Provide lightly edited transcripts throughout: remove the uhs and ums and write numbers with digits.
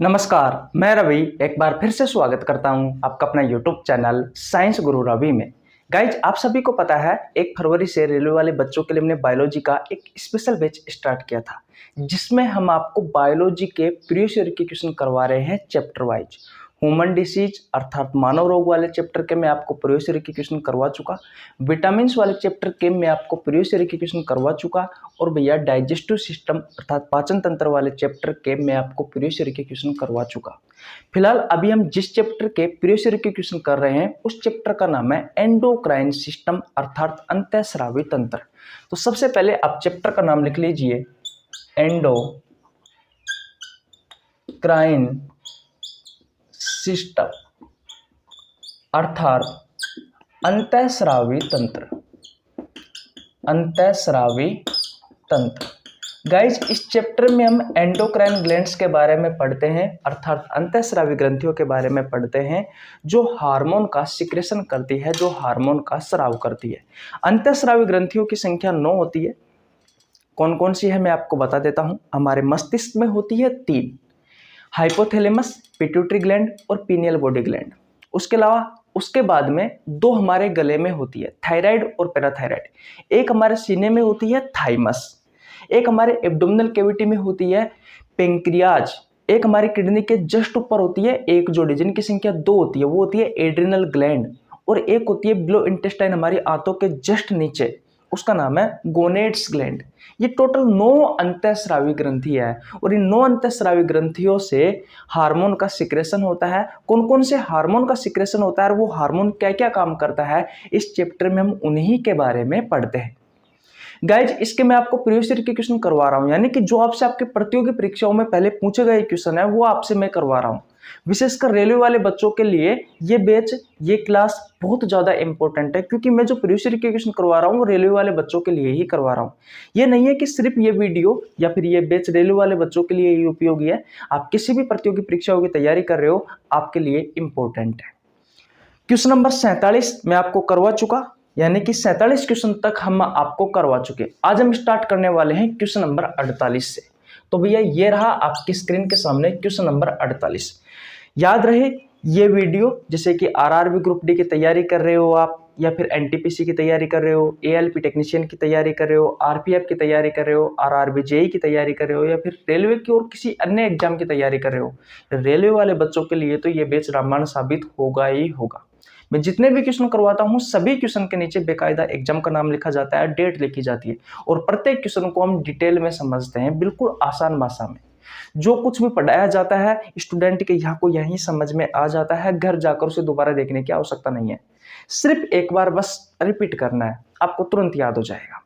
नमस्कार, मैं रवि एक बार फिर से स्वागत करता हूं आपका अपना यूट्यूब चैनल साइंस गुरु रवि में। गाइज, आप सभी को पता है 1 फरवरी से रेलवे वाले बच्चों के लिए हमने बायोलॉजी का एक स्पेशल बैच स्टार्ट किया था, जिसमें हम आपको बायोलॉजी के प्रीवियस ईयर के क्वेश्चन करवा रहे हैं चैप्टर वाइज। ह्यूमन डिसीज अर्थात मानव रोग वाले चैप्टर के मैं आपको प्रीवियस ईयर के क्वेश्चन करवा चुका, विटामिन वाले चैप्टर के मैं आपको प्रीवियस ईयर के क्वेश्चन करवा चुका, और भैया डाइजेस्टिव सिस्टम अर्थात पाचन तंत्र वाले चैप्टर के मैं आपको प्रीवियस ईयर के क्वेश्चन करवा चुका। फिलहाल अभी हम जिस चैप्टर के प्रीवियस ईयर के क्वेश्चन कर रहे हैं उस चैप्टर का नाम है एंडोक्राइन सिस्टम अर्थात अंतःस्रावी तंत्र। तो सबसे पहले आप चैप्टर का नाम लिख लीजिए, एंडोक्राइन सिस्टम अर्थात अंतःस्रावी तंत्र। अंतःस्रावी तंत्र गाइज, इस चैप्टर में हम एंडोक्राइन ग्लैंड्स के बारे में पढ़ते हैं अर्थात अंतःस्रावी ग्रंथियों के बारे में पढ़ते हैं, जो हार्मोन का सिक्रेशन करती है, जो हार्मोन का स्राव करती है। अंतःस्रावी ग्रंथियों की संख्या 9 होती है। कौन कौन सी है मैं आपको बता देता हूं। हमारे मस्तिष्क में होती है 3, हाइपोथैलेमस, पिट्यूटरी ग्लैंड और पीनियल बॉडी ग्लैंड। उसके अलावा उसके बाद में 2 हमारे गले में होती है, थायराइड और पैराथायराइड। एक हमारे सीने में होती है थाइमस, एक हमारे एब्डोमिनल कैविटी में होती है पेंक्रियाज, एक हमारी किडनी के जस्ट ऊपर होती है एक जोड़ी जिनकी संख्या 2 होती है, वो होती है एड्रिनल ग्लैंड, और एक होती है बिलो इंटेस्टाइन हमारी आंतों के जस्ट नीचे, उसका नाम है गोनेड्स ग्लैंड। ये टोटल 9 अंतःस्रावी ग्रंथि है, और इन 9 अंतःस्रावी ग्रंथियों से हार्मोन का सिक्रेशन होता है। कौन कौन से हार्मोन का सिक्रेशन होता है और वो हार्मोन क्या क्या काम करता है, इस चैप्टर में हम उन्हीं के बारे में पढ़ते हैं। गाइज, इसके मैं आपको प्रीवियस ईयर के क्वेश्चन करवा रहा हूं, यानी कि जो आपसे आपके प्रतियोगी परीक्षाओं में पहले पूछे गए क्वेश्चन है वो आपसे मैं करवा रहा हूं। विशेषकर रेलवे वाले बच्चों के लिए ये बैच, ये क्लास बहुत ज्यादा इंपॉर्टेंट है, क्योंकि मैं जो प्रीवियस ईयर के क्वेश्चन करवा रहा हूँ वो रेलवे वाले बच्चों के लिए ही करवा रहा हूँ। ये नहीं है कि सिर्फ ये वीडियो या फिर ये बैच रेलवे वाले बच्चों के लिए ही उपयोगी है। आप किसी भी प्रतियोगी परीक्षाओं की तैयारी कर रहे हो, आपके लिए इंपॉर्टेंट है। क्वेश्चन नंबर 47 मैं आपको करवा चुका, यानी कि 47 क्वेश्चन तक हम आपको करवा चुके। आज हम स्टार्ट करने वाले हैं क्वेश्चन नंबर 48 से। तो भैया ये रहा आपकी स्क्रीन के सामने क्वेश्चन नंबर 48। याद रहे ये वीडियो, जैसे कि आरआरबी ग्रुप डी की तैयारी कर रहे हो आप, या फिर एनटीपीसी की तैयारी कर रहे हो, एएलपी टेक्नीशियन की तैयारी कर रहे हो, आरपीएफ की तैयारी कर रहे हो, आरआरबी जेई की तैयारी कर रहे हो, या फिर रेलवे की और किसी अन्य एग्जाम की तैयारी कर रहे हो, रेलवे वाले बच्चों के लिए तो ये बैच रामबाण साबित होगा ही होगा। मैं जितने भी क्वेश्चन करवाता हूं सभी क्वेश्चन के नीचे बेकायदा एग्जाम का नाम लिखा जाता है, डेट लिखी जाती है, और प्रत्येक क्वेश्चन को हम डिटेल में समझते हैं, बिल्कुल आसान भाषा में। जो कुछ भी पढ़ाया जाता है स्टूडेंट के यहाँ को यही समझ में आ जाता है, घर जाकर उसे दोबारा देखने की आवश्यकता नहीं है, सिर्फ एक बार बस रिपीट करना है, आपको तुरंत याद हो जाएगा।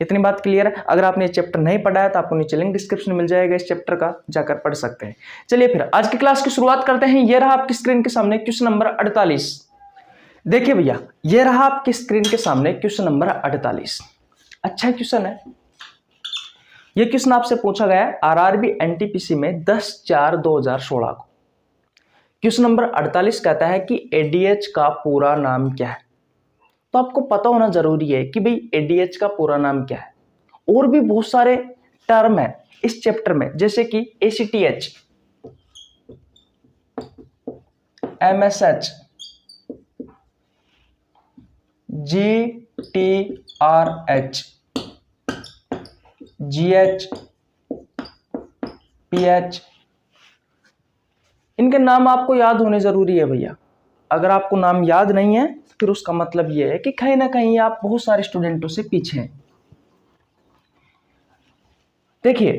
इतनी बात क्लियर है। अगर आपने चैप्टर नहीं पढ़ा है तो आपको नीचे लिंक डिस्क्रिप्शन में मिल जाएगा, इस चैप्टर का जाकर पढ़ सकते हैं। चलिए फिर आज की क्लास की शुरुआत करते हैं। यह रहा आपकी स्क्रीन के सामने क्वेश्चन नंबर 48। देखिए भैया, ये रहा आपकी स्क्रीन के सामने क्वेश्चन नंबर 48। अच्छा क्वेश्चन है। ये क्वेश्चन आपसे पूछा गया है आरआरबी एनटीपीसी में 10/4/2016 को। क्वेश्चन नंबर 48 कहता है कि एडीएच का पूरा नाम क्या है। तो आपको पता होना जरूरी है कि भाई एडीएच का पूरा नाम क्या है। और भी बहुत सारे टर्म है इस चैप्टर में, जैसे कि ACTH, MSH, GTRH, GH, PH, इनके नाम आपको याद होने जरूरी है भैया। अगर आपको नाम याद नहीं है फिर उसका मतलब यह है कि कहीं ना कहीं आप बहुत सारे स्टूडेंटों से पीछे हैं। देखिए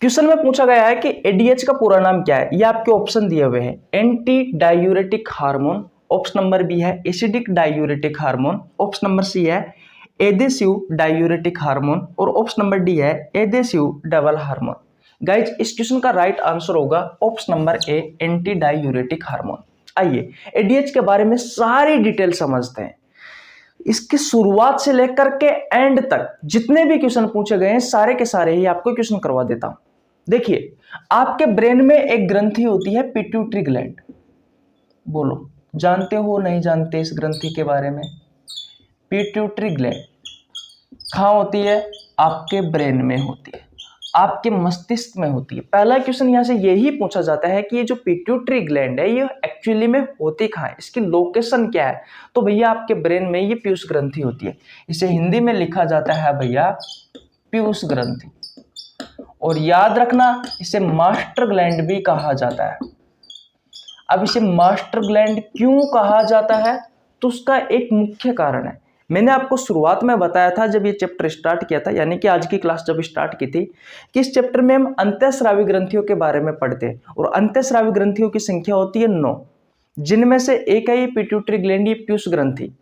क्वेश्चन में पूछा गया है कि एडीएच का पूरा नाम क्या है। ये आपके ऑप्शन दिए हुए हैं, anti diuretic hormone, option number B है acidic diuretic hormone, option number C है एडेसिव डायूरेटिक हार्मोन, और ऑप्शन नंबर डी है एडेसिव डबल हार्मोन। गाइज, इस क्वेश्चन का राइट आंसर होगा option number A, anti diuretic hormone. आइए ADH के बारे में सारी डिटेल समझते हैं। इसकी शुरुआत से लेकर के एंड तक जितने भी क्वेश्चन पूछे गए हैं सारे के सारे ही आपको क्वेश्चन करवा देता हूं। देखिए, आपके ब्रेन में एक ग्रंथि होती है पिट्यूटरी ग्लैंड। बोलो, जानते हो नहीं जानते इस ग्रंथि के बारे में? पिट्यूटरी ग्लैंड कहाँ होती है? आपके ब्रेन में होती है। आपके मस्तिष्क में होती है। पहला क्वेश्चन यहाँ से यही पूछा जाता है कि ये जो पिट्यूटरी ग्लैंड है ये एक्चुअली में होती कहाँ है, इसकी लोकेशन क्या है। तो भैया आपके ब्रेन में ये पीयूष ग्रंथि होती है। इसे हिंदी में लिखा जाता है भैया पीयूष ग्रंथि। और याद रखना इसे मास्टर ग्लैंड भी कहा जाता है। अब इसे मास्टर ग्लैंड क्यों कहा जाता है, तो उसका एक मुख्य कारण है। मैंने आपको शुरुआत में बताया था जब ये चैप्टर स्टार्ट किया था, यानी कि आज की क्लास जब स्टार्ट की थी, कि इस चैप्टर में हम अंतःस्रावी ग्रंथियों के बारे में पढ़ते हैं। और अंतःस्रावी ग्रंथियों की संख्या होती है 9, जिनमें से एक है ये पिट्यूटरी ग्लैंड, ये पीयूष ग्रंथि।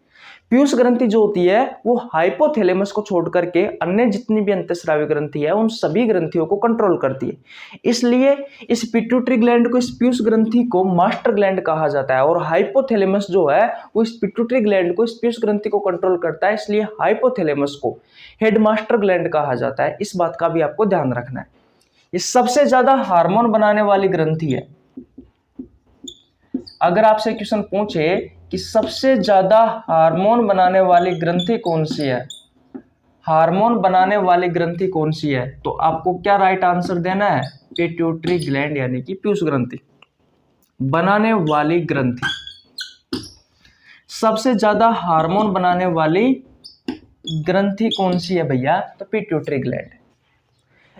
पीयूष ग्रंथि जो होती है वो हाइपोथैलेमस को छोड़ करके अन्य जितनी भी अंतःस्रावी ग्रंथि है उन सभी ग्रंथियों को कंट्रोल करती है। इसलिए इस पिट्यूटरी ग्लैंड को, इस पीयूष ग्रंथि को मास्टर ग्लैंड कहा जाता है। और हाइपोथैलेमस जो है वो इस पिट्यूटरी ग्लैंड को, इस पीयूष ग्रंथि को कंट्रोल करता है, इसलिए हाइपोथैलेमस को हेडमास्टर ग्लैंड कहा जाता है। इस बात का भी आपको ध्यान रखना है। ये सबसे ज्यादा हार्मोन बनाने वाली ग्रंथि है। अगर आपसे क्वेश्चन पूछे कि सबसे ज्यादा हार्मोन बनाने वाली ग्रंथि कौन सी है, हार्मोन बनाने वाली ग्रंथि कौन सी है, तो आपको क्या राइट आंसर देना है, पिट्यूटरी ग्लैंड यानी कि पीयूष ग्रंथि बनाने वाली ग्रंथि। सबसे ज्यादा हार्मोन बनाने वाली ग्रंथि कौन सी है भैया, तो पिट्यूटरी ग्लैंड।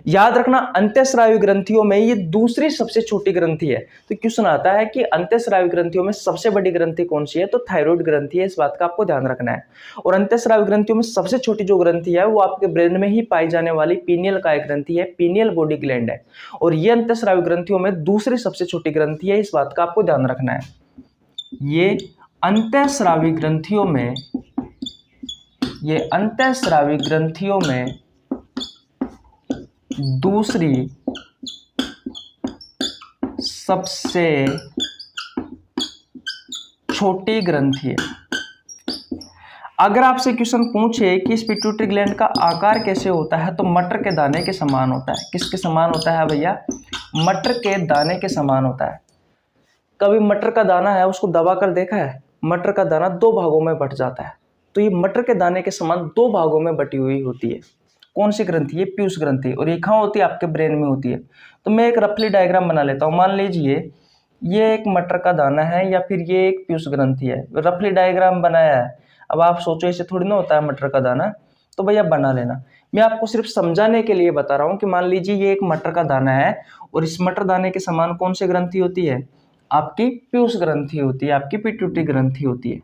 याद रखना अंतःस्रावी ग्रंथियों में ये दूसरी सबसे छोटी ग्रंथि है। तो क्वेश्चन आता है कि अंतःस्रावी ग्रंथियों में सबसे बड़ी ग्रंथि कौन सी है, तो थायराइड ग्रंथि है। इस बात का आपको ध्यान रखना है। और अंतःस्रावी ग्रंथियों में सबसे छोटी जो ग्रंथि है वो आपके ब्रेन में ही पाई जाने वाली पीनियल काय ग्रंथि है, पीनियल बॉडी ग्लैंड है। और ये अंतःस्रावी ग्रंथियों में दूसरी सबसे छोटी ग्रंथि है। इस बात का आपको ध्यान रखना है। ये अंतःस्रावी ग्रंथियों में, ये अंतःस्रावी ग्रंथियों में दूसरी सबसे छोटी ग्रंथि है। अगर आपसे क्वेश्चन पूछे कि इस पिट्यूटरी ग्लैंड का आकार कैसे होता है, तो मटर के दाने के समान होता है। किसके समान होता है भैया, मटर के दाने के समान होता है। कभी मटर का दाना है उसको दबा कर देखा है, मटर का दाना 2 भागों में बट जाता है। तो ये मटर के दाने के समान 2 भागों में बटी हुई होती है। कौन सी ग्रंथि, ये पीयूष ग्रंथि। और ये कहाँ होती है, आपके ब्रेन में होती है। तो मैं एक रफली डायग्राम बना लेता हूँ। मान लीजिए ये एक मटर का दाना है या फिर ये एक पीयूष ग्रंथि है। रफली डायग्राम बनाया है। अब आप सोचो ऐसे थोड़ी ना होता है मटर का दाना, तो भैया बना लेना। मैं आपको सिर्फ समझाने के लिए बता रहा हूँ कि मान लीजिए ये एक मटर का दाना है और इस मटर दाने के समान कौन सी ग्रंथि होती है, आपकी पीयूष ग्रंथि होती है, आपकी पिट्यूटरी ग्रंथि होती है।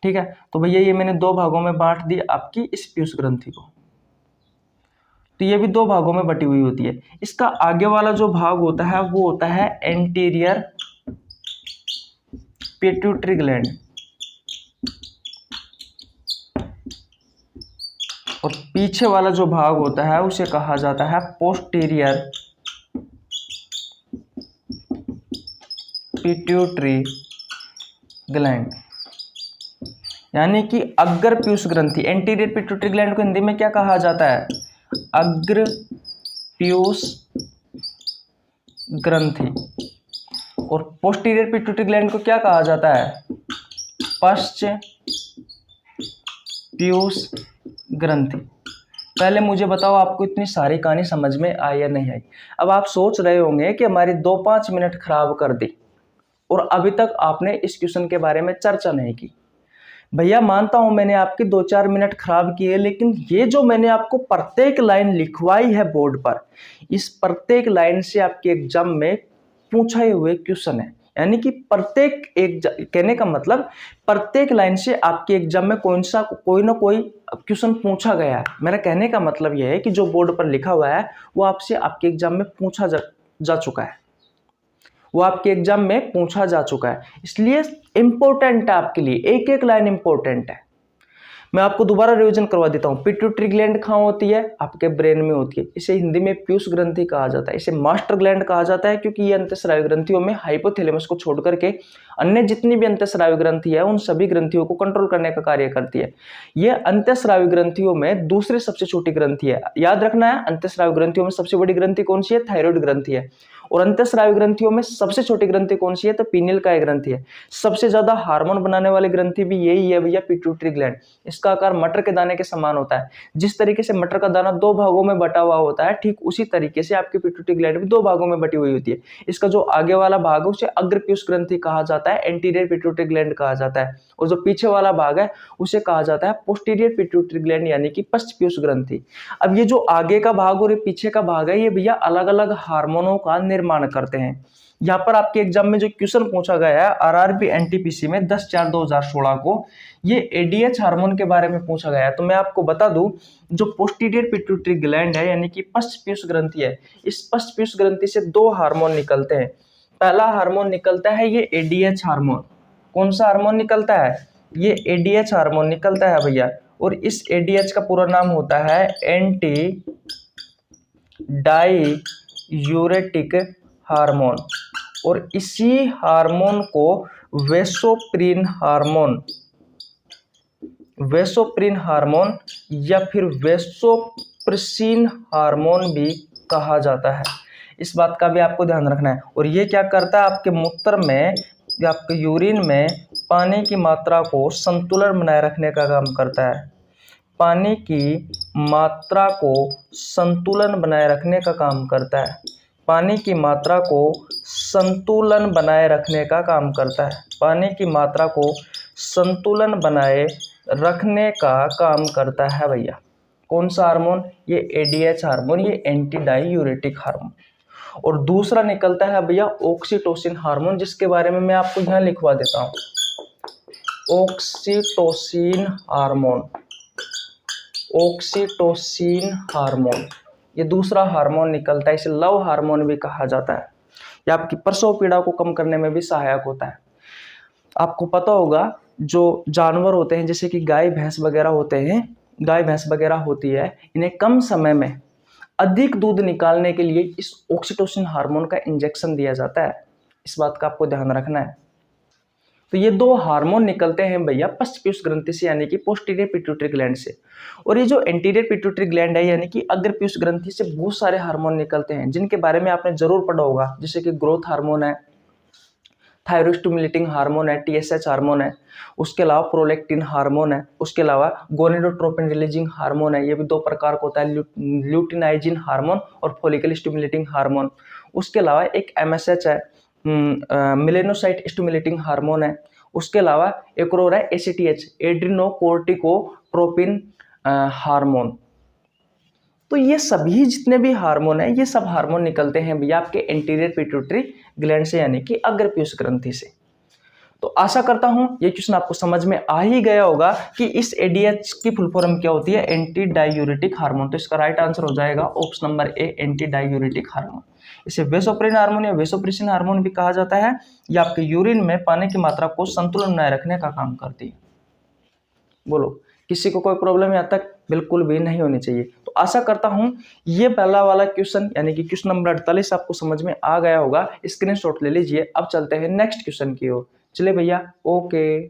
ठीक है, तो भैया ये मैंने 2 भागों में बांट दी आपकी इस पीयूष ग्रंथि को। तो ये भी 2 भागों में बटी हुई होती है। इसका आगे वाला जो भाग होता है वो होता है एंटीरियर पिट्यूटरी ग्लैंड, और पीछे वाला जो भाग होता है उसे कहा जाता है पोस्टीरियर पिट्यूटरी ग्लैंड, यानी कि अग्र पीयूष ग्रंथि। एंटीरियर पिट्यूटरी ग्लैंड को हिंदी में क्या कहा जाता है, अग्र पीयूष ग्रंथि। और पोस्टीरियर पिट्यूटरी ग्लैंड को क्या कहा जाता है, पश्च पीयूष ग्रंथि। पहले मुझे बताओ आपको इतनी सारी कहानी समझ में आई या नहीं आई। अब आप सोच रहे होंगे कि हमारी 2-5 मिनट खराब कर दी और अभी तक आपने इस क्वेश्चन के बारे में चर्चा नहीं की। भैया मानता हूं मैंने आपकी 2-4 मिनट खराब किए, लेकिन ये जो मैंने आपको प्रत्येक लाइन लिखवाई है बोर्ड पर, इस प्रत्येक लाइन से आपके एग्जाम में पूछे हुए क्वेश्चन है। यानी कि प्रत्येक कहने का मतलब प्रत्येक लाइन से आपके एग्जाम में कोई ना कोई क्वेश्चन पूछा गया है। मेरा कहने का मतलब यह है कि जो बोर्ड पर लिखा हुआ है वो आपसे आपके एग्जाम में पूछा जा चुका है, वो आपके एग्जाम में पूछा जा चुका है, इसलिए इंपॉर्टेंट है आपके लिए। एक एक लाइन इंपॉर्टेंट है। मैं आपको दोबारा रिवीजन करवा देता हूँ। पिट्यूटरी ग्लैंड कहाँ होती है, आपके ब्रेन में होती है। इसे हिंदी में पीयूष ग्रंथि कहा जाता है। इसे मास्टर ग्लैंड कहा जाता है क्योंकि ये अंतःस्रावी ग्रंथियों में हाइपोथैलेमस को छोड़ करके अन्य जितनी भी अंतःस्रावी ग्रंथि है उन सभी ग्रंथियों को कंट्रोल करने का कार्य करती है। ये अंतःस्रावी ग्रंथियों में दूसरी सबसे छोटी ग्रंथि है। याद रखना है, अंतःस्रावी ग्रंथियों में सबसे बड़ी ग्रंथि कौन सी है, थायराइड ग्रंथि है। और अंतःस्रावी ग्रंथियों में सबसे छोटी ग्रंथि कौन सी है? तो पीनियल का ग्रंथि है। सबसे ज्यादा हार्मोन बनाने वाली ग्रंथि भी यही है भैया, पिट्यूटरी ग्लैंड। इसका आकार मटर के दाने के समान होता है। जिस तरीके से मटर का दाना दो भागों में बटा हुआ होता है, ठीक उसी तरीके से आपकी पिट्यूटरी ग्लैंड भी दो भागों में बटी हुई होती है। इसका जो आगे वाला भाग है उसे अग्रपीयूष ग्रंथि कहा जाता है, एंटीरियर पिट्यूटरी ग्लैंड कहा जाता है, और जो पीछे वाला भाग है उसे कहा जाता है पोस्टीरियर पिट्यूटरी ग्लैंड यानी कि पश्चपीयूष ग्रंथि। अब ये जो आगे का भाग और ये पीछे का भाग है, ये भैया अलग अलग हार्मोनों का निर्माण करते हैं। यहाँ पर आपके एग्जाम में जो क्वेश्चन पूछा गया है आरआरबी एनटीपीसी में 10/4/2016 को, ये एडीएच हार्मोन के बारे में पूछा गया है। तो मैं आपको बता दूं, जो पोस्टीरियर पिट्यूटरी ग्लैंड है यानी कि पश्चपीयूष ग्रंथि है, इस पश्चपीयूष ग्रंथि से दो हार्मोन निकलते हैं। पहला हार्मोन निकलता है ये एडीएच हार्मोन। कौन सा हार्मोन निकलता है? ये एडीएच हार्मोन निकलता है भैया, और इस एडीएच का पूरा नाम होता है एंटी डाईयूरेटिक हार्मोन, और इसी हार्मोन को वेसोप्रिन हार्मोन या फिर वेसोप्रेसिन हार्मोन भी कहा जाता है। इस बात का भी आपको ध्यान रखना है। और ये क्या करता है? आपके मूत्र में या आपके यूरिन में पानी की मात्रा को संतुलन बनाए रखने का काम करता है। पानी की मात्रा को संतुलन बनाए रखने का काम करता है। पानी की मात्रा को संतुलन बनाए रखने का काम करता है। पानी की मात्रा को संतुलन बनाए रखने का काम करता है भैया। कौन सा हार्मोन? ये एडीएच हार्मोन, ये एंटी डाईयूरेटिक हार्मोन। और दूसरा निकलता है भैया ऑक्सीटोसिन हार्मोन, जिसके बारे में मैं आपको यहाँ लिखवा देता हूँ। ऑक्सीटोसिन हार्मोन, ये दूसरा हार्मोन निकलता है। इसे लव हार्मोन भी कहा जाता है। यह आपकी प्रसव पीड़ा को कम करने में भी सहायक होता है। आपको पता होगा, जो जानवर होते हैं जैसे कि गाय भैंस वगैरह होती है, इन्हें कम समय में अधिक दूध निकालने के लिए इस ऑक्सीटोसिन हार्मोन का इंजेक्शन दिया जाता है। इस बात का आपको ध्यान रखना है। तो ये दो हार्मोन निकलते हैं भैया पश्चपीयूष ग्रंथि से यानी कि पोस्टीरियर पिट्यूटरी ग्लैंड से। और ये जो एंटीरियर पिट्यूटरी ग्लैंड है यानी कि अग्रपीयूष ग्रंथि से बहुत सारे हार्मोन निकलते हैं, जिनके बारे में आपने जरूर पढ़ा होगा, जैसे कि ग्रोथ हार्मोन है, थायराइड स्टिमुलेटिंग हार्मोन है, टीएसएच हार्मोन है, उसके अलावा प्रोलैक्टिन हार्मोन है, उसके अलावा गोनेडोट्रोपिन रिलीजिंग हार्मोन है, ये भी दो प्रकार का होता है, ल्यूटिनाइजिन हार्मोन और फॉलिकल स्टिमुलेटिंग हार्मोन। उसके अलावा एक एमएसएच है, मेलेनोसाइट स्टिमुलेटिंग हार्मोन है। उसके अलावा एक और है एसीटीएच, एड्रिनोकोर्टिकोट्रोपिन हार्मोन। तो ये सभी जितने भी हार्मोन है, ये सब हार्मोन निकलते हैं भैया आपके एंटीरियर पिट्यूटरी ग्लैंड से यानी कि अग्रपीयूष ग्रंथि से। तो आशा करता हूं ये क्वेश्चन आपको समझ में आ ही गया होगा कि इस एडीएच की फुल फॉर्म क्या होती है, एंटी डाईयूरेटिक हार्मोन। तो इसका राइट आंसर हो जाएगा option number A, anti diuretic hormone. इसे वेसोप्रिन हार्मोन या वेसोप्रेसिन हार्मोन भी कहा जाता है। ये आपके यूरिन में पानी की मात्रा को संतुलन बनाए रखने का काम करती है। बोलो, किसी को कोई प्रॉब्लम यहाँ तक? बिल्कुल भी नहीं होनी चाहिए। तो आशा करता हूं ये पहला वाला क्वेश्चन यानी कि क्वेश्चन नंबर 48 आपको समझ में आ गया होगा। स्क्रीनशॉट ले लीजिए। अब चलते हैं नेक्स्ट क्वेश्चन की ओर। चलिए भैया, ओके।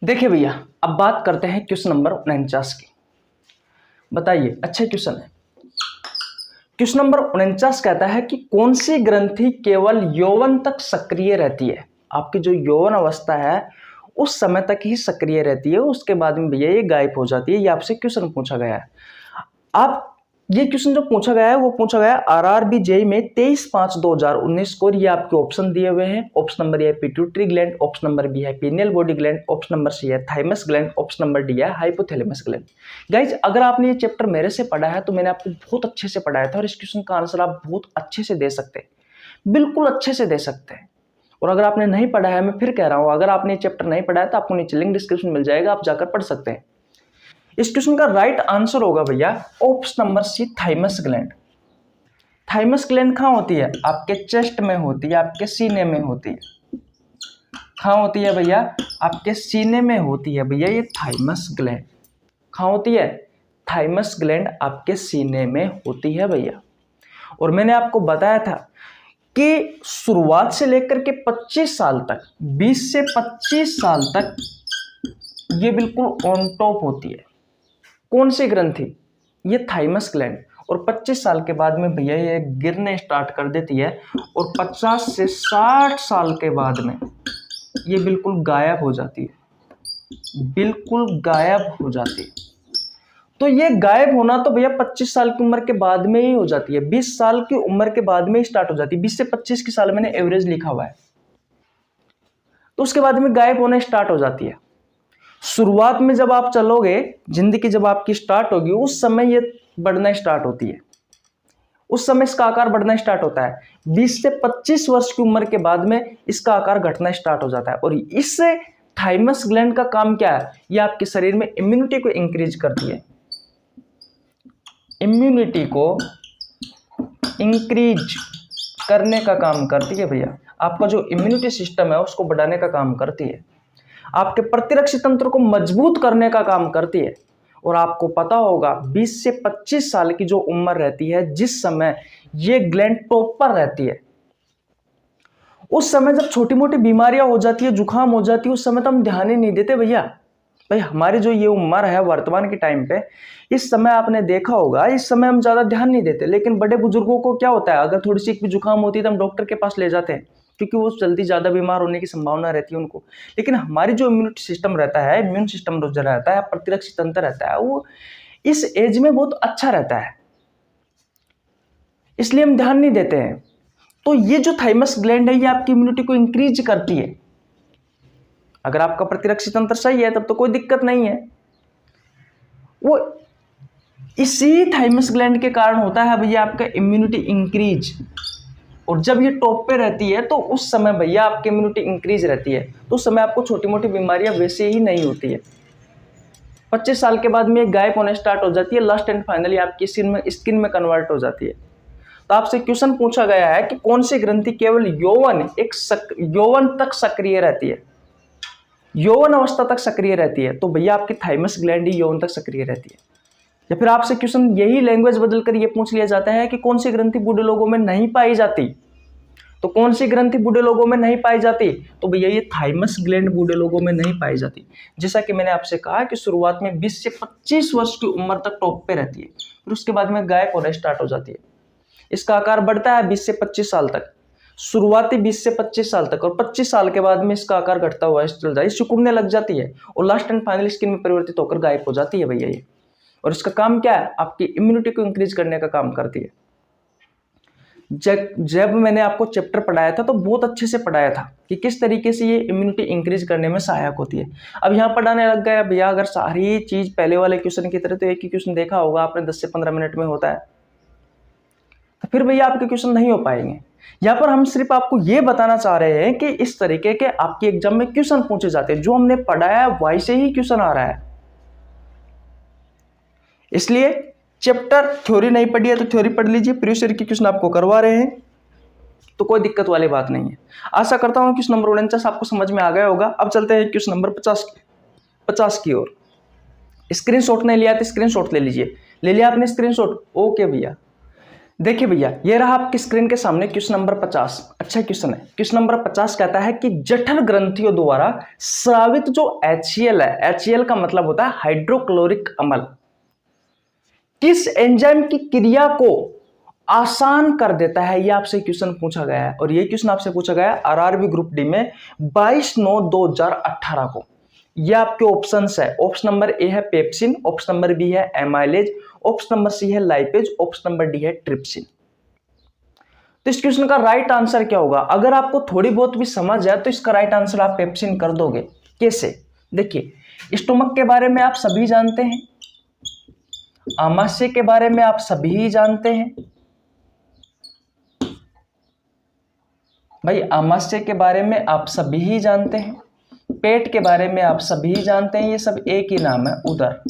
देखिए भैया, अब बात करते हैं क्वेश्चन नंबर 49 की। बताइए, अच्छे क्वेश्चन है। क्वेश्चन नंबर 49 कहता है कि कौन सी ग्रंथि केवल यौवन तक सक्रिय रहती है? आपकी जो यौवन अवस्था है उस समय तक ही सक्रिय रहती है, उसके बाद में भैया ये गायब हो जाती है। ये आपसे क्वेश्चन पूछा गया है। आप ये क्वेश्चन जो पूछा गया है वो पूछा गया है आरआरबी जेईई में 23/5/2019 को। ये आपके ऑप्शन दिए हुए हैं। ऑप्शन नंबर ए है pituitary gland, option number B है pineal body gland, option number C है thymus gland, option number D है हाइपोथैलेमस ग्लैंड। गाइज, अगर आपने ये चैप्टर मेरे से पढ़ा है तो मैंने आपको बहुत अच्छे से पढ़ाया था, और इस क्वेश्चन का आंसर आप बहुत अच्छे से दे सकते हैं, बिल्कुल अच्छे से दे सकते हैं। और अगर आपने नहीं पढ़ा है, मैं फिर कह रहा हूं, अगर आपने ये चैप्टर नहीं पढ़ा है तो आपको नीचे लिंक डिस्क्रिप्शन मिल जाएगा, आप जाकर पढ़ सकते हैं। इस क्वेश्चन का राइट आंसर होगा भैया option number C, thymus gland. Thymus gland कहाँ होती है? आपके चेस्ट में होती है, आपके सीने में होती है। कहाँ होती है भैया? आपके सीने में होती है भैया ये थाइमस ग्लैंड। कहाँ होती है? थाइमस ग्लैंड आपके सीने में होती है भैया। और मैंने आपको बताया था कि शुरुआत से लेकर के 25 साल तक, 20 से 25 साल तक ये बिल्कुल ऑन टॉप होती है। कौन सी ग्रंथि? ये थाइमस ग्लैंड। और 25 साल के बाद में भैया ये गिरने स्टार्ट कर देती है और 50 से 60 साल के बाद में ये बिल्कुल गायब हो जाती है, बिल्कुल गायब हो जाती है। तो ये गायब होना तो भैया 25 साल की उम्र के बाद में ही हो जाती है, 20 साल की उम्र के बाद में ही स्टार्ट हो जाती है। 20 से 25 की साल मैंने एवरेज लिखा हुआ है, तो उसके बाद में गायब होना स्टार्ट हो जाती है। शुरुआत में जब आप चलोगे, जिंदगी जब आपकी स्टार्ट होगी, उस समय ये बढ़ना स्टार्ट होती है, उस समय इसका आकार बढ़ना स्टार्ट होता है। 20 से 25 वर्ष की उम्र के बाद में इसका आकार घटना स्टार्ट हो जाता है। और इससे थाइमस ग्लैंड का काम क्या है, ये आपके शरीर में इम्यूनिटी को इंक्रीज करती है, इम्यूनिटी को इंक्रीज करने का काम करती है भैया। आपका जो इम्यूनिटी सिस्टम है उसको बढ़ाने का काम करती है, आपके प्रतिरक्षी तंत्र को मजबूत करने का काम करती है। और आपको पता होगा 20 से 25 साल की जो उम्र रहती है, जिस समय ये ग्लैंड टॉप पर रहती है, उस समय जब छोटी मोटी बीमारियां हो जाती है, जुकाम हो जाती है, उस समय तो हम ध्यान ही नहीं देते भैया। भाई हमारी जो ये उम्र है वर्तमान के टाइम पे, इस समय आपने देखा होगा, इस समय हम ज्यादा ध्यान नहीं देते। लेकिन बड़े बुजुर्गों को क्या होता है, अगर थोड़ी सी भी जुकाम होती है तो हम डॉक्टर के पास ले जाते हैं, क्योंकि वो जल्दी ज्यादा बीमार होने की संभावना रहती है उनको। लेकिन हमारी जो इम्यूनिटी सिस्टम रहता है, इम्यून सिस्टम जो रहता है, प्रतिरक्षी तंत्र रहता है, वो इस एज में बहुत अच्छा रहता है, इसलिए हम ध्यान नहीं देते हैं। तो ये जो थाइमस ग्लैंड है, ये आपकी इम्यूनिटी को इंक्रीज करती है। अगर आपका प्रतिरक्षी तंत्र सही है तब तो कोई दिक्कत नहीं है। वो इसी थाइमस ग्लैंड के कारण होता है भैया आपका इम्यूनिटी इंक्रीज। और जब ये टॉप पे रहती है तो उस समय भैया आपकी इम्यूनिटी इंक्रीज रहती है, तो उस समय आपको छोटी मोटी बीमारियां वैसे ही नहीं होती है। 25 साल के बाद में ये गायब होने स्टार्ट हो जाती है, लास्ट एंड फाइनली आपकी स्किन में कन्वर्ट हो जाती है। तो आपसे क्वेश्चन पूछा गया है कि कौन सी ग्रंथि केवल यौवन तक सक्रिय रहती है, यौवन अवस्था तक सक्रिय रहती है? तो भैया आपकी थाइमस ग्लैंड ही यौवन तक सक्रिय रहती है। या फिर आपसे क्वेश्चन यही लैंग्वेज बदलकर ये पूछ लिया जाता है कि कौन सी ग्रंथि बूढ़े लोगों में नहीं पाई जाती? तो कौन सी ग्रंथि बूढ़े लोगों में नहीं पाई जाती? तो भैया ये थाइमस ग्लैंड बूढ़े लोगों में नहीं पाई जाती। जैसा कि मैंने आपसे कहा कि शुरुआत में 20 से 25 वर्ष की उम्र तक टॉप पे रहती है, फिर उसके बाद में गायब होना स्टार्ट हो जाती है। इसका आकार बढ़ता है 20 से 25 साल तक, शुरुआती 20 से 25 साल तक, और 25 साल के बाद में इसका आकार घटता हुआ चल जाए, सिकुड़ने लग जाती है और लास्ट एंड फाइनल स्किन में परिवर्तित होकर गायब हो जाती है भैया ये। और इसका काम क्या है, आपकी इम्यूनिटी को इंक्रीज करने का काम करती है। जब मैंने आपको चैप्टर पढ़ाया था तो बहुत अच्छे से पढ़ाया था कि किस तरीके से ये इम्यूनिटी इंक्रीज करने में सहायक होती है। अब यहाँ पढ़ाने लग गया भैया, अगर सारी चीज पहले वाले क्वेश्चन की तरह, तो एक ही क्वेश्चन देखा होगा आपने 10 से 15 मिनट में होता है, तो फिर भैया आपके क्वेश्चन नहीं हो पाएंगे। यहाँ पर हम सिर्फ आपको ये बताना चाह रहे हैं कि इस तरीके के आपके एग्जाम में क्वेश्चन पूछे जाते हैं, जो हमने पढ़ाया है वही से ही क्वेश्चन आ रहा है। इसलिए चैप्टर थ्योरी नहीं पढ़ी है तो थ्योरी पढ़ लीजिए, प्रीवियस ईयर के क्वेश्चन आपको करवा रहे हैं तो कोई दिक्कत वाली बात नहीं है। आशा करता हूं क्वेश्चन नंबर 49 आपको समझ में आ गया होगा। अब चलते हैं क्वेश्चन नंबर 50 की ओर। स्क्रीनशॉट नहीं लिया तो स्क्रीनशॉट ले लीजिए। ले लिया आपने स्क्रीनशॉट? ओके भैया, देखिए भैया ये रहा आपकी स्क्रीन के सामने क्वेश्चन नंबर 50। अच्छा क्वेश्चन है। क्वेश्चन नंबर 50 कहता है कि जठर ग्रंथियों द्वारा स्रावित जो HCl है, HCl का मतलब होता है हाइड्रोक्लोरिक अम्ल, किस एंजाइम की क्रिया को आसान कर देता है? ये आपसे क्वेश्चन पूछा गया है। और ये क्वेश्चन आपसे पूछा गया है RRB ग्रुप डी में 22/9/2018 को। ये आपके ऑप्शंस है। ऑप्शन नंबर ए है पेप्सिन, ऑप्शन नंबर बी है एमाइलेज, ऑप्शन नंबर सी है लाइपेज, ऑप्शन नंबर डी है ट्रिप्सिन। तो इस क्वेश्चन का राइट आंसर क्या होगा? अगर आपको थोड़ी बहुत भी समझ है तो इसका राइट आंसर आप पेप्सिन कर दोगे। कैसे? देखिए, स्टोमक के बारे में आप सभी जानते हैं, आमाशय के बारे में आप सभी जानते हैं भाई, आमाशय के बारे में आप सभी ही जानते हैं, पेट के बारे में आप सभी जानते हैं, ये सब एक ही नाम है, उदर।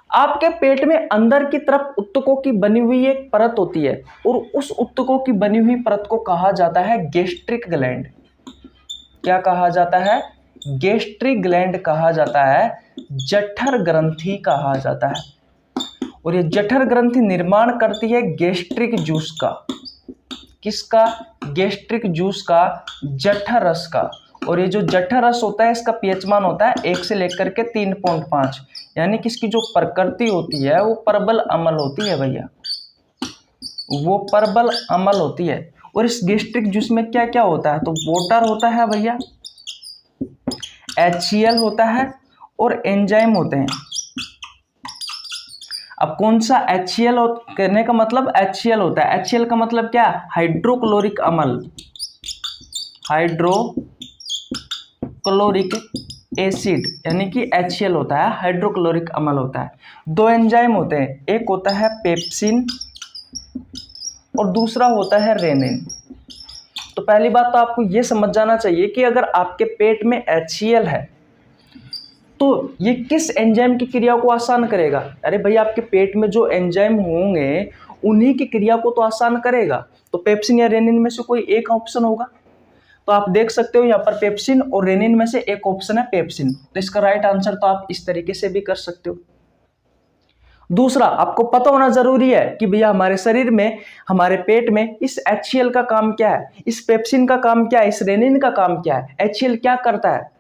आपके पेट में अंदर की तरफ उत्तकों की बनी हुई एक परत होती है और उस उत्तकों की बनी हुई परत को कहा जाता है गैस्ट्रिक ग्लैंड। क्या कहा जाता है? गैस्ट्रिक ग्लैंड कहा जाता है, जठर ग्रंथि कहा जाता है। और ये जठर ग्रंथि निर्माण करती है गैस्ट्रिक जूस का। किसका? गैस्ट्रिक जूस का, जठर रस का। और ये जो जठर रस होता है इसका पीएच मान होता है 1 से लेकर के 3.5, यानी कि इसकी जो प्रकृति होती है वो प्रबल अम्ल होती है भैया। वो परबल अम्ल होती है। और इस गैस्ट्रिक जूस में क्या क्या होता है, तो वाटर होता है भैया, HCl होता है और एंजाइम होते हैं। अब कौन सा HCl करने का मतलब HCl होता है, HCl का मतलब क्या, हाइड्रोक्लोरिक अम्ल, हाइड्रोक्लोरिक एसिड, यानी कि HCl होता है, हाइड्रोक्लोरिक अम्ल होता है। दो एंजाइम होते हैं, एक होता है पेप्सिन और दूसरा होता है रेनिन। तो पहली बात तो आपको ये समझ जाना चाहिए कि अगर आपके पेट में HCl है तो ये किस एंजाइम की क्रिया को आसान करेगा। अरे भैया, आपके पेट में जो एंजाइम होंगे उन्हीं की क्रिया को तो आसान करेगा। तो पेप्सिन या रेनिन में से कोई एक ऑप्शन होगा। तो आप देख सकते हो यहाँ पर पेप्सिन और रेनिन में से एक ऑप्शन है पेप्सिन। तो इसका राइट आंसर तो आप इस तरीके से भी कर सकते हो। दूसरा, आपको पता होना जरूरी है कि भैया हमारे शरीर में, हमारे पेट में इस HCl का काम क्या है, इस पेप्सिन का काम क्या है, इस रेनिन का काम क्या है, HCl क्या करता है।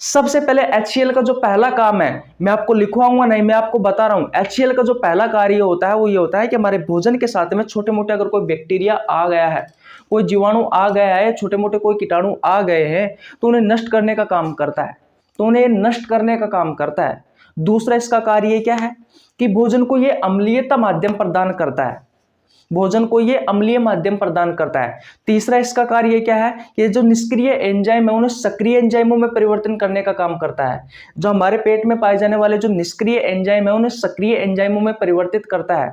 सबसे पहले HCl का जो पहला काम है, मैं आपको लिखवाऊंगा नहीं, मैं आपको बता रहा हूं। HCl का जो पहला कार्य होता है वो ये होता है कि हमारे भोजन के साथ में छोटे मोटे अगर कोई बैक्टीरिया आ गया है, कोई जीवाणु आ गया है, छोटे मोटे कोई कीटाणु आ गए हैं, तो उन्हें नष्ट करने का काम करता है, दूसरा इसका कार्य क्या है कि भोजन को ये अम्लीयता माध्यम प्रदान करता है, अम्लीय माध्यम प्रदान करता है। तीसरा इसका कार्य क्या है, ये जो निष्क्रिय एंजाइम है उन्हें सक्रिय एंजाइमों में परिवर्तन करने का काम करता है। जो हमारे पेट में पाए जाने वाले जो निष्क्रिय एंजाइम है उन्हें सक्रिय एंजाइमों में परिवर्तित करता है।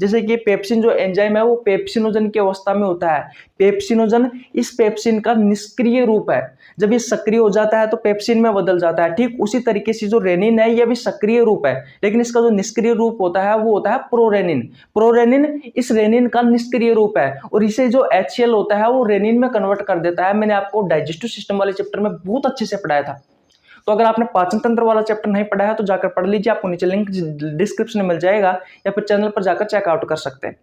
जैसे कि पेप्सिन जो एंजाइम है वो पेप्सिनोजन की अवस्था में होता है। पेप्सिनोजन इस पेप्सिन का निष्क्रिय रूप है, जब ये सक्रिय हो जाता है तो पेप्सिन में बदल जाता है। ठीक उसी तरीके से जो रेनिन है ये भी सक्रिय रूप है, लेकिन इसका जो निष्क्रिय रूप होता है वो होता है प्रोरेनिन इस रेनिन का निष्क्रिय रूप है, और इसे जो HCl होता है वो रेनिन में कन्वर्ट कर देता है। मैंने आपको डाइजेस्टिव सिस्टम वाले चैप्टर में बहुत अच्छे से पढ़ाया था। तो अगर आपने पाचन तंत्र वाला चैप्टर नहीं पढ़ा है तो जाकर पढ़ लीजिए, आपको नीचे लिंक डिस्क्रिप्शन में मिल जाएगा, या फिर चैनल पर जाकर चेकआउट कर सकते हैं।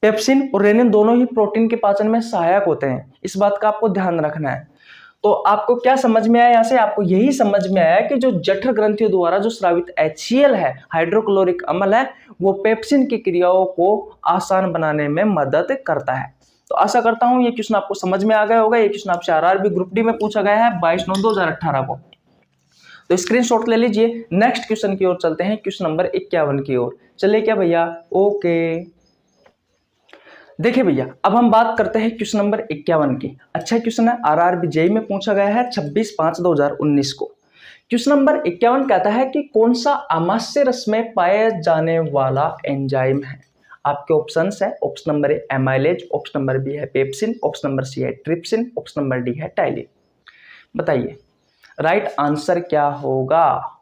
पेप्सिन और रेनिन दोनों ही प्रोटीन के पाचन में सहायक होते हैं, इस बात का आपको ध्यान रखना है। तो आपको क्या समझ में आया यहाँ से, आपको यही समझ में आया कि जो जठर ग्रंथियों द्वारा जो स्रावित HCl है, हाइड्रोक्लोरिक अम्ल है, वो पेप्सिन की क्रियाओं को आसान बनाने में मदद करता है। तो आशा करता हूं ये क्वेश्चन आपको समझ में आ गया होगा। ये क्वेश्चन आपसे RRB ग्रुप डी में पूछा गया है 22/9/2018 को। तो स्क्रीनशॉट ले लीजिए। नेक्स्ट क्वेश्चन की ओर चलते हैं, क्वेश्चन नंबर 51 की ओर। चलिए क्या भैया, ओके। देखिए भैया, अब हम बात करते हैं क्वेश्चन नंबर 51 की। अच्छा क्वेश्चन है, RRB जेईई में पूछा गया है 26/5/2019 को। क्वेश्चन नंबर 51 कहता है कि कौन सा आमाशय रस में पाया जाने वाला एंजाइम है। आपके ऑप्शंस है, option number A amylase, option number B है पेप्सिन, ऑप्शन नंबर सी है ट्रिप्सिन, ऑप्शन नंबर डी है टाइलिन। बताइए राइट आंसर क्या होगा।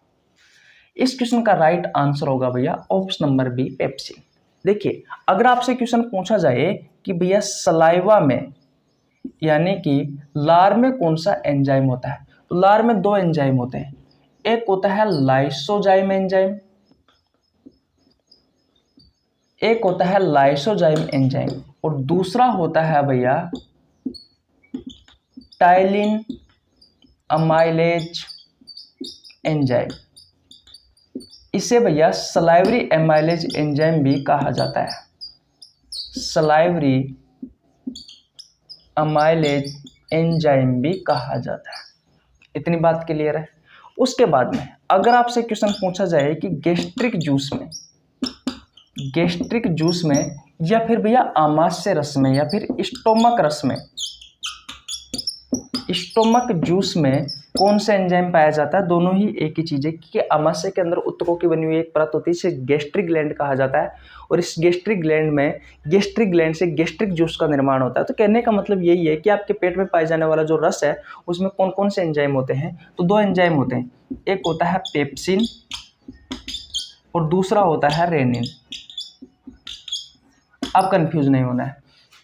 इस क्वेश्चन का राइट आंसर होगा भैया ऑप्शन नंबर बी पेप्सिन। देखिए, अगर आपसे क्वेश्चन पूछा जाए कि भैया सलाइवा में यानी कि लार में कौन सा एंजाइम होता है, तो लार में दो एंजाइम होते हैं। एक होता है लाइसोजाइम एंजाइम, और दूसरा होता है भैया टाइलिन अमाइलेज एंजाइम। इसे भैया सलाइवरी एमाइलेज एंजाइम भी कहा जाता है, सलाइवरी अमाइलेज एंजाइम भी कहा जाता है। इतनी बात क्लियर है। उसके बाद में अगर आपसे क्वेश्चन पूछा जाए कि गैस्ट्रिक जूस में या फिर भैया आमाशय रस में या फिर स्टोमक जूस में कौन सा एंजाइम पाया जाता है, दोनों ही एक ही चीज है, क्योंकि आमाशय के अंदर उत्तकों की बनी हुई एक परत होती है, इसे गैस्ट्रिक ग्लैंड कहा जाता है, और इस गैस्ट्रिक ग्लैंड से गैस्ट्रिक जूस का निर्माण होता है। तो कहने का मतलब यही है कि आपके पेट में पाए जाने वाला जो रस है उसमें कौन कौन से एंजाइम होते हैं, तो दो एंजाइम होते हैं, एक होता है पेप्सिन और दूसरा होता है रेनिन। आप कंफ्यूज नहीं होना है।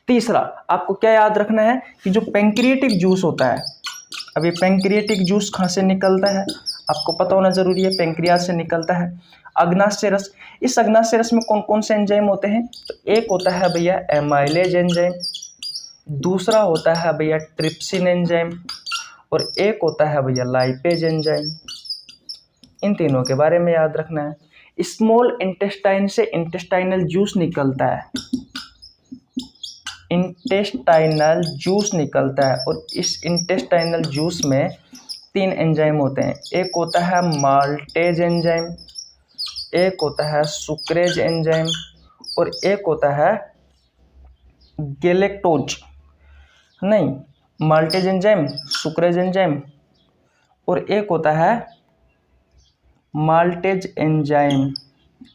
तीसरा, आपको क्या याद रखना है कि जो पैंक्रियाटिक जूस होता है, अब ये पैंक्रियाटिक जूस कहाँ से निकलता है, आपको पता होना जरूरी है, पैंक्रियाज से निकलता है। अग्नाशय रस, इस अग्नाशय रस में कौन कौन से एंजाइम होते हैं, तो एक होता है भैया एमाइलेज एंजाइम, दूसरा होता है भैया ट्रिप्सिन एंजाइम, और एक होता है भैया लाइपेज एंजाइम। इन तीनों के बारे में याद रखना है। स्मॉल इंटेस्टाइन से इंटेस्टाइनल जूस निकलता है, इंटेस्टाइनल जूस निकलता है, और इस इंटेस्टाइनल जूस में 3 एंजाइम होते हैं। एक होता है माल्टेज एंजाइम, एक होता है सुक्रेज एंजाइम, और एक होता है गैलेक्टोज, नहीं, माल्टेज एंजाइम, सुक्रेज एंजाइम, और एक होता है माल्टेज एंजाइम,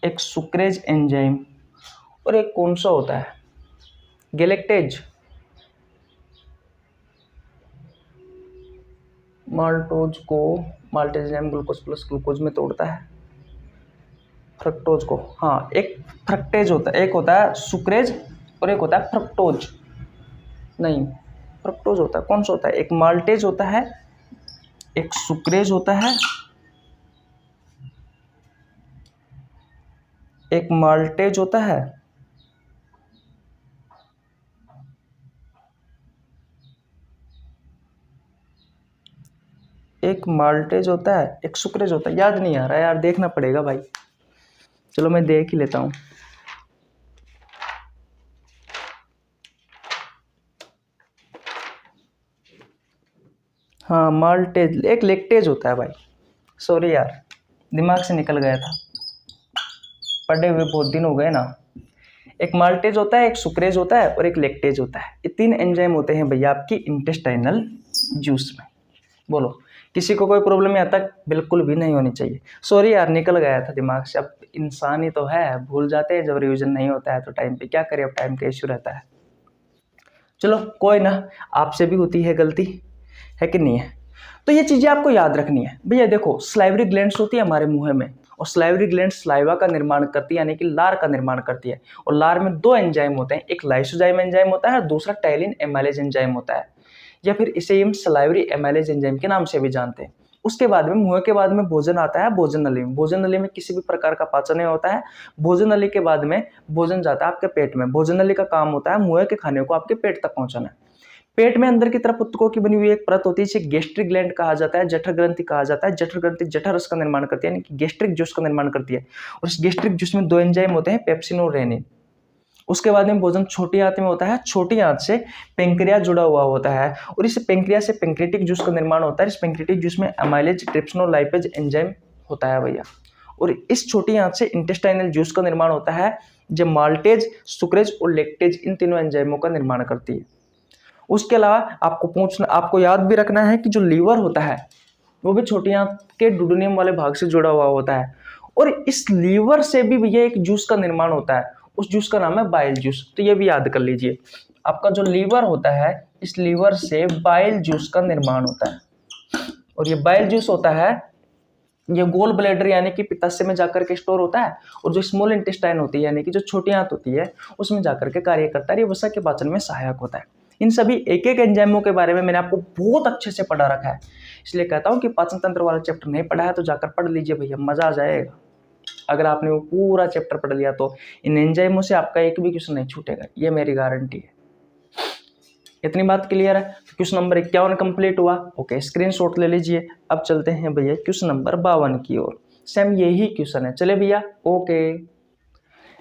एक सुक्रेज एंजाइम, और एक कौन सा होता है, गैलेक्टेज। माल्टोज को maltase enzyme glucose plus glucose में तोड़ता है, फ्रक्टोज को, हाँ, एक फ्रक्टेज होता है, एक होता है सुक्रेज और एक होता है फ्रक्टोज, नहीं, फ्रक्टोज होता है, कौन सा होता है, एक माल्टेज होता है, एक सुक्रेज होता है, एक माल्टेज होता है, एक माल्टेज होता है, एक सुक्रेज होता है, याद नहीं आ रहा है यार, देखना पड़ेगा भाई, चलो मैं देख ही लेता हूँ। हाँ, माल्टेज, एक लेक्टेज होता है भाई, सॉरी यार, दिमाग से निकल गया था, पढ़े हुए बहुत दिन हो गए ना। एक माल्टेज होता है, एक सुक्रेज होता है, और एक लेक्टेज होता है। ये 3 एंजाइम होते हैं भैया आपकी इंटेस्टाइनल जूस में। बोलो, किसी को कोई प्रॉब्लम यहाँ तक बिल्कुल भी नहीं होनी चाहिए। सॉरी यार, निकल गया था दिमाग से, अब इंसान ही तो है, भूल जाते हैं जब रिवीजन नहीं होता है तो टाइम पे, क्या करें, अब टाइम का इश्यू रहता है। चलो कोई ना, आपसे भी होती है गलती, है कि नहीं है। तो ये चीज़ें आपको याद रखनी है भैया। देखो, स्लाइवरी ग्लैंड्स होती है हमारे मुंह में, और स्लाइवरी ग्लैंड स्लाइवा का निर्माण करती है, यानी कि लार का निर्माण करती है। और लार में 2 एंजाइम होते हैं, एक लाइसोजाइम एंजाइम होता है, दूसरा टैलिन एमाइलेज एंजाइम होता है, या फिर इसे हम स्लाइवरी एमाइलेज एंजाइम के नाम से भी जानते हैं। उसके बाद में, मुंह के बाद में भोजन आता है भोजन नली में। भोजन नली में किसी भी प्रकार का पाचन नहीं होता है। भोजन नली के बाद में भोजन जाता है आपके पेट में। भोजन नली का काम होता है मुंह के खाने को आपके पेट तक पहुंचाना। पेट में अंदर की तरफ ऊतकों की बनी हुई एक परत होती है, इसे गैस्ट्रिक ग्लैंड कहा जाता है, जठर ग्रंथि कहा जाता है। जठर ग्रंथि जठर रस का निर्माण करती है, यानी कि गैस्ट्रिक जूस का निर्माण करती है। और इस गैस्ट्रिक जूस में 2 एंजाइम होते हैं, पेप्सिन और रेनिन। उसके बाद में भोजन छोटी आंत में होता है, छोटी आंत से पेंक्रिया जुड़ा हुआ होता है, और इस पेंक्रिया से पेंक्रेटिक जूस का निर्माण होता है। इस पेंक्रेटिक जूस में अमाइलेज, ट्रिप्सिन और लाइपेज एंजाइम होता है भैया। और इस छोटी आंत से इंटेस्टाइनल जूस का निर्माण होता है, जो माल्टेज, सुक्रेज और लेक्टेज, इन तीनों एंजाइमों का निर्माण करती है। उसके अलावा आपको याद भी रखना है कि जो लीवर होता है वो भी छोटी आंत के डुडेनियम वाले भाग से जुड़ा हुआ होता है, और इस लीवर से भी भैया एक जूस का निर्माण होता है। उस जूस का नाम है बाइल जूस, तो ये भी याद कर लीजिए। आपका जो लीवर होता है, इस लीवर से बाइल जूस का निर्माण होता है, और ये बाइल जूस होता है, ये गोल ब्लैडर यानी कि पित्ताशय में जाकर के स्टोर होता है, और जो स्मॉल इंटेस्टाइन होती है यानी कि जो छोटी आंत होती है उसमें जाकर के कार्य करता है। ये वसा के पाचन में सहायक होता है। इन सभी एक एक एंजाइमों के बारे में मैंने आपको बहुत अच्छे से पढ़ा रखा है, इसलिए कहता हूँ कि पाचन तंत्र वाला चैप्टर नहीं पढ़ा है तो जाकर पढ़ लीजिए भैया, मजा आ जाएगा। अगर आपने वो पूरा चैप्टर पढ़ लिया तो इन एंजाइमों से आपका एक भी क्वेश्चन नहीं छूटेगा, ये मेरी गारंटी है। इतनी बात क्लियर है। तो क्वेश्चन नंबर 51 कंप्लीट हुआ। ओके, स्क्रीनशॉट ले लीजिए। अब चलते हैं भैया क्वेश्चन नंबर 52 की ओर। सेम यही क्वेश्चन है, चले भैया। ओके,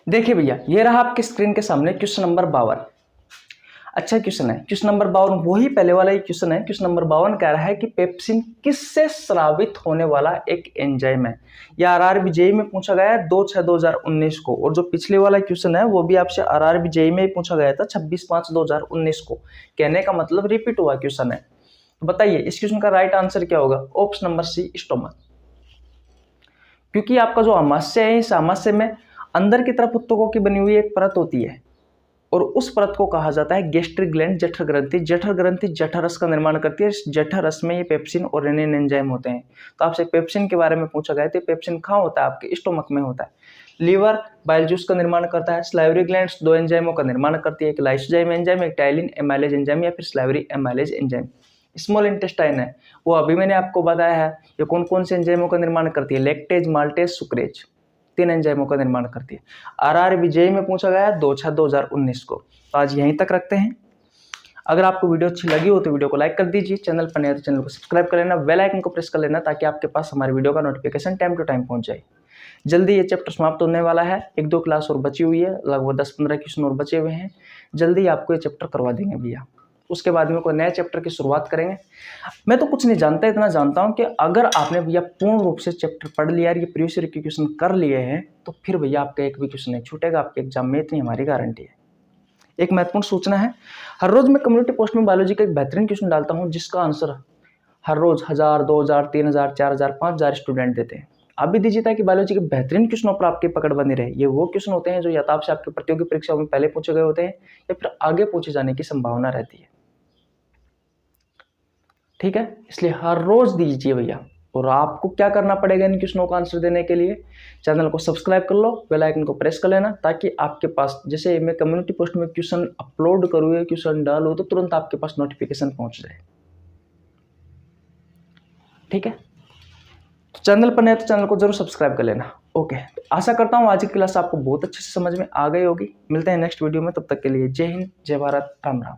देखिए भैया, ये रहा आपके स्क्रीन के सामने क्वेश्चन नंबर 52। अच्छा क्वेश्चन है, क्वेश्चन नंबर 52 वही पहले वाला ही क्वेश्चन है। क्वेश्चन नंबर 52 कह रहा है कि पेप्सिन किससे स्रावित होने वाला एक एंजाइम है। यह आरआरबी जेईई में पूछा गया है 2/6/2019 को, और जो पिछले वाला क्वेश्चन है वो भी आपसे आरआरबी जेईई में ही पूछा गया था 26/5/2019 को। कहने का मतलब रिपीट हुआ क्वेश्चन है। तो बताइए इस क्वेश्चन का राइट आंसर क्या होगा? Option number C, stomach. क्योंकि आपका जो आमाशय है, इस आमाशय में अंदर की तरफ ऊतकों की बनी हुई एक परत होती है, और उस परत को कहा जाता है गैस्ट्रिक ग्लैंड, जठर ग्रंथि। जठर ग्रंथि जठर रस का निर्माण करती है। इस जठर रस में ये पेप्सिन और रेनिन एंजाइम होते हैं। तो आपसे पेप्सिन के बारे में पूछा गया तो पेप्सिन कहाँ होता है? आपके स्टोमक में होता है। लीवर बाइल जूस का निर्माण करता है। स्लाइवरी ग्लैंड्स 2 एंजाइमों का निर्माण करती है, एक लाइसोजाइम एंजाइम, एक टाइलिन एमाइलेज एंजाइम, या फिर salivary amylase enzyme. Small intestine है वो अभी मैंने आपको बताया है, ये कौन कौन से एंजाइमों का निर्माण करती है? लेक्टेज, माल्टेज, सुक्रेज, 3 एंजाइमों का निर्माण करती है। आरआरबी जेईई में पूछा गया 2/6/2019 को। तो आज यहीं तक रखते हैं। अगर आपको वीडियो अच्छी लगी हो तो वीडियो को लाइक कर दीजिए, चैनल पर नए तो चैनल को सब्सक्राइब कर लेना, बेल आइकन को प्रेस कर लेना ताकि आपके पास हमारे वीडियो का नोटिफिकेशन टाइम टू टाइम पहुंच जाए। जल्दी ये चैप्टर समाप्त होने वाला है, 1-2 क्लास और बची हुई है, लगभग 10-15 क्वेश्चन और बचे हुए हैं। जल्दी आपको ये चैप्टर करवा देंगे भैया। उसके बाद में कोई नए चैप्टर की शुरुआत करेंगे। मैं तो कुछ नहीं जानता, इतना जानता हूँ कि अगर आपने भैया पूर्ण रूप से चैप्टर पढ़ लिया और ये प्रीवियस ईयर के क्वेश्चन कर लिए हैं तो फिर भैया आपका एक भी क्वेश्चन नहीं छूटेगा आपके एग्जाम में, इतनी हमारी गारंटी है। एक महत्वपूर्ण सूचना है, हर रोज मैं कम्युनिटी पोस्ट में बायोलॉजी का एक बेहतरीन क्वेश्चन डालता हूँ जिसका आंसर हर रोज 1000, 2000, 3000, 4000, 5000 स्टूडेंट देते हैं। आप भी दीजिए ताकि बायोलॉजी के बेहतरीन क्वेश्चनों पर आपकी पकड़ बनी रहे। ये वो क्वेश्चन होते हैं जो या तो आपसे आपकी प्रतियोगी परीक्षाओं में पहले पूछे गए होते हैं या फिर आगे पूछे जाने की संभावना रहती है। ठीक है, इसलिए हर रोज दीजिए भैया। और आपको क्या करना पड़ेगा इन क्वेश्चनों का आंसर देने के लिए, चैनल को सब्सक्राइब कर लो, बेल आइकन को प्रेस कर लेना ताकि आपके पास जैसे मैं कम्युनिटी पोस्ट में क्वेश्चन अपलोड करूँ या क्वेश्चन डालूँ तो तुरंत आपके पास नोटिफिकेशन पहुंच जाए। ठीक है, तो चैनल पर नए तो चैनल को जरूर सब्सक्राइब कर लेना। ओके, तो आशा करता हूँ आज की क्लास आपको बहुत अच्छे से समझ में आ गई होगी। मिलते हैं नेक्स्ट वीडियो में, तब तक के लिए जय हिंद, जय भारत, राम राम।